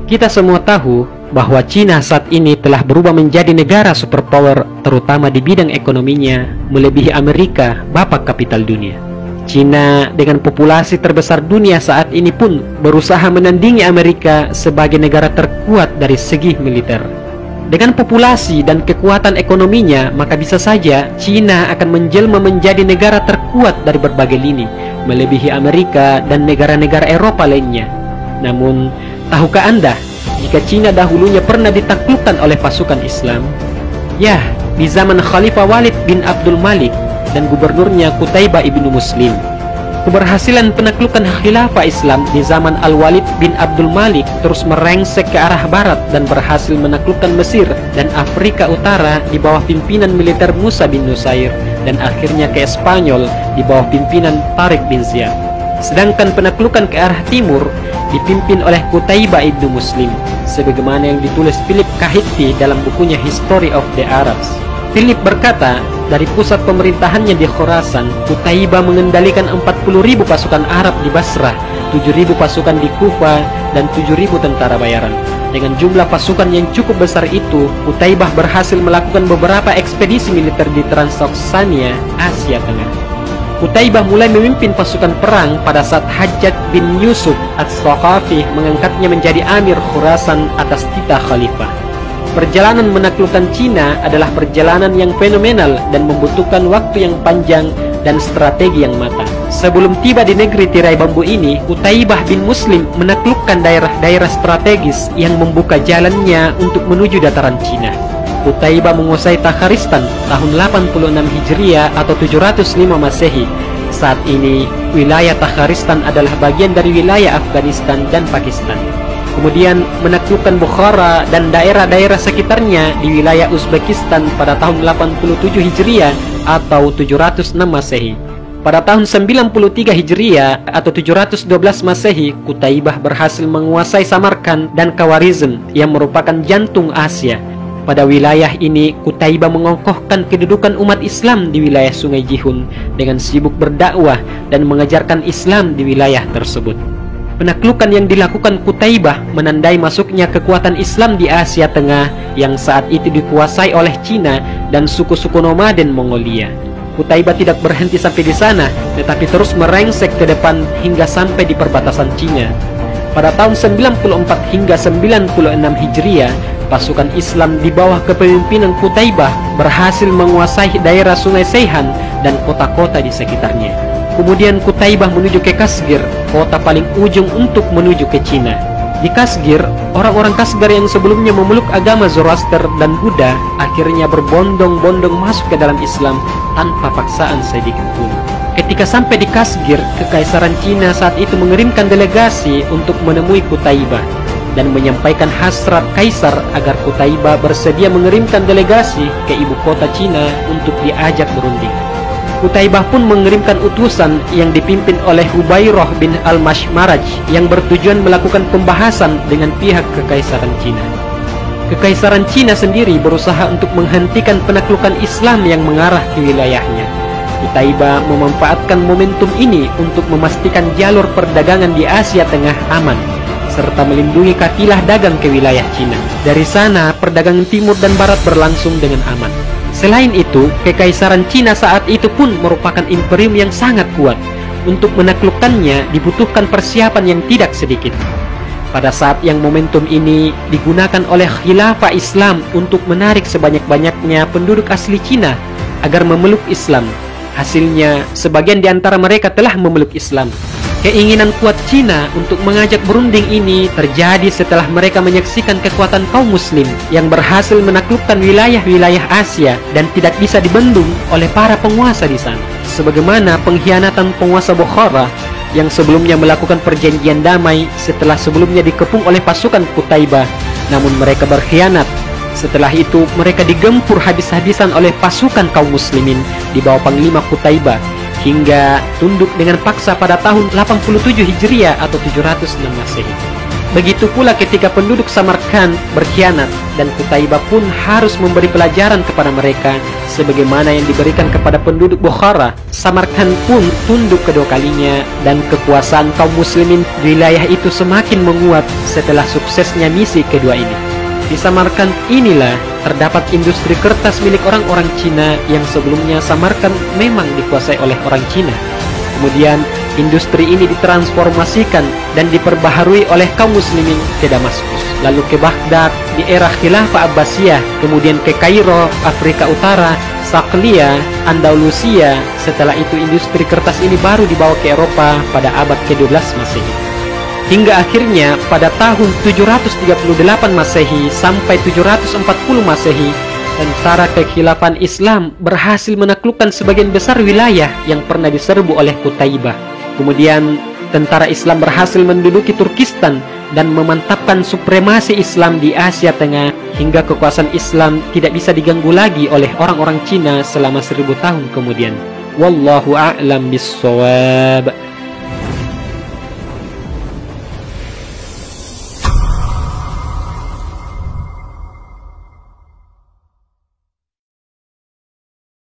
Kita semua tahu bahwa Cina saat ini telah berubah menjadi negara superpower, terutama di bidang ekonominya, melebihi Amerika, bapak kapital dunia. Cina dengan populasi terbesar dunia saat ini pun berusaha menandingi Amerika sebagai negara terkuat dari segi militer. Dengan populasi dan kekuatan ekonominya, maka bisa saja Cina akan menjelma menjadi negara terkuat dari berbagai lini, melebihi Amerika dan negara-negara Eropa lainnya. Namun, tahukah Anda jika Cina dahulunya pernah ditaklukkan oleh pasukan Islam? Ya, di zaman Khalifah Walid bin Abdul Malik dan gubernurnya Qutaibah ibnu Muslim. Keberhasilan penaklukan khilafah Islam di zaman Al-Walid bin Abdul Malik terus merengsek ke arah barat dan berhasil menaklukkan Mesir dan Afrika Utara di bawah pimpinan militer Musa bin Nusair, dan akhirnya ke Spanyol di bawah pimpinan Tariq bin Ziyad. Sedangkan penaklukan ke arah timur dipimpin oleh Qutaibah ibnu Muslim, sebagaimana yang ditulis Philip Kahiti dalam bukunya History of the Arabs. Philip berkata, dari pusat pemerintahannya di Khorasan, Qutaibah mengendalikan 40.000 pasukan Arab di Basrah, 7.000 pasukan di Kufa, dan 7.000 tentara bayaran. Dengan jumlah pasukan yang cukup besar itu, Qutaibah berhasil melakukan beberapa ekspedisi militer di Transoksania, Asia Tengah. Qutaibah mulai memimpin pasukan perang pada saat Hajjaj bin Yusuf Ats-Tsaqafi mengangkatnya menjadi Amir Khorasan atas titah Khalifah. Perjalanan menaklukkan Cina adalah perjalanan yang fenomenal dan membutuhkan waktu yang panjang dan strategi yang matang. Sebelum tiba di negeri tirai bambu ini, Qutaibah bin Muslim menaklukkan daerah-daerah strategis yang membuka jalannya untuk menuju dataran Cina. Qutaibah menguasai Takharistan tahun 86 Hijriah atau 705 Masehi. Saat ini, wilayah Takharistan adalah bagian dari wilayah Afghanistan dan Pakistan. Kemudian menaklukkan Bukhara dan daerah-daerah sekitarnya di wilayah Uzbekistan pada tahun 87 Hijriah atau 706 Masehi. Pada tahun 93 Hijriah atau 712 Masehi, Qutaibah berhasil menguasai Samarkand dan Khawarizm yang merupakan jantung Asia. Pada wilayah ini, Qutaibah mengokohkan kedudukan umat Islam di wilayah Sungai Jihun dengan sibuk berdakwah dan mengajarkan Islam di wilayah tersebut. Penaklukan yang dilakukan Qutaibah menandai masuknya kekuatan Islam di Asia Tengah yang saat itu dikuasai oleh Cina dan suku-suku nomaden Mongolia. Qutaibah tidak berhenti sampai di sana, tetapi terus merengsek ke depan hingga sampai di perbatasan Cina. Pada tahun 94 hingga 96 Hijriah, pasukan Islam di bawah kepemimpinan Qutaibah berhasil menguasai daerah Sungai Seihan dan kota-kota di sekitarnya. Kemudian Qutaibah menuju ke Kashgar, kota paling ujung untuk menuju ke Cina. Di Kashgar, orang-orang Kashgar yang sebelumnya memeluk agama Zoroaster dan Buddha akhirnya berbondong-bondong masuk ke dalam Islam tanpa paksaan sedikit pun. Ketika sampai di Kashgar, Kekaisaran Cina saat itu mengirimkan delegasi untuk menemui Qutaibah dan menyampaikan hasrat Kaisar agar Qutaibah bersedia mengirimkan delegasi ke ibu kota Cina untuk diajak berunding. Qutaibah pun mengirimkan utusan yang dipimpin oleh Hubairah bin Al-Mashmaraj yang bertujuan melakukan pembahasan dengan pihak Kekaisaran Cina. Kekaisaran Cina sendiri berusaha untuk menghentikan penaklukan Islam yang mengarah ke wilayahnya. Qutaibah memanfaatkan momentum ini untuk memastikan jalur perdagangan di Asia Tengah aman, serta melindungi kafilah dagang ke wilayah Cina. Dari sana, perdagangan timur dan barat berlangsung dengan aman. Selain itu, Kekaisaran Cina saat itu pun merupakan imperium yang sangat kuat. Untuk menaklukkannya dibutuhkan persiapan yang tidak sedikit. Pada saat yang momentum ini digunakan oleh khilafah Islam untuk menarik sebanyak-banyaknya penduduk asli Cina agar memeluk Islam. Hasilnya, sebagian di antara mereka telah memeluk Islam. Keinginan kuat Cina untuk mengajak berunding ini terjadi setelah mereka menyaksikan kekuatan kaum muslim yang berhasil menaklukkan wilayah-wilayah Asia dan tidak bisa dibendung oleh para penguasa di sana. Sebagaimana pengkhianatan penguasa Bukhara yang sebelumnya melakukan perjanjian damai setelah sebelumnya dikepung oleh pasukan Qutaibah, namun mereka berkhianat. Setelah itu mereka digempur habis-habisan oleh pasukan kaum muslimin di bawah panglima Qutaibah hingga tunduk dengan paksa pada tahun 87 Hijriah atau 706 Masehi. Begitu pula ketika penduduk Samarkand berkhianat, dan Qutaibah pun harus memberi pelajaran kepada mereka sebagaimana yang diberikan kepada penduduk Bukhara. Samarkand pun tunduk kedua kalinya, dan kekuasaan kaum muslimin di wilayah itu semakin menguat setelah suksesnya misi kedua ini. Di Samarkand inilah terdapat industri kertas milik orang-orang Cina yang sebelumnya Samarkand memang dikuasai oleh orang Cina. Kemudian industri ini ditransformasikan dan diperbaharui oleh kaum muslimin ke Damaskus, lalu ke Baghdad di era Khilafah Abbasiyah, kemudian ke Kairo, Afrika Utara, Saklia, Andalusia. Setelah itu industri kertas ini baru dibawa ke Eropa pada abad ke-12 Masehi. Hingga akhirnya pada tahun 738 Masehi sampai 740 Masehi, tentara kekhilafan Islam berhasil menaklukkan sebagian besar wilayah yang pernah diserbu oleh Qutaibah. Kemudian tentara Islam berhasil menduduki Turkistan dan memantapkan supremasi Islam di Asia Tengah, hingga kekuasaan Islam tidak bisa diganggu lagi oleh orang-orang Cina selama 1000 tahun kemudian. Wallahu a'lam bissawab.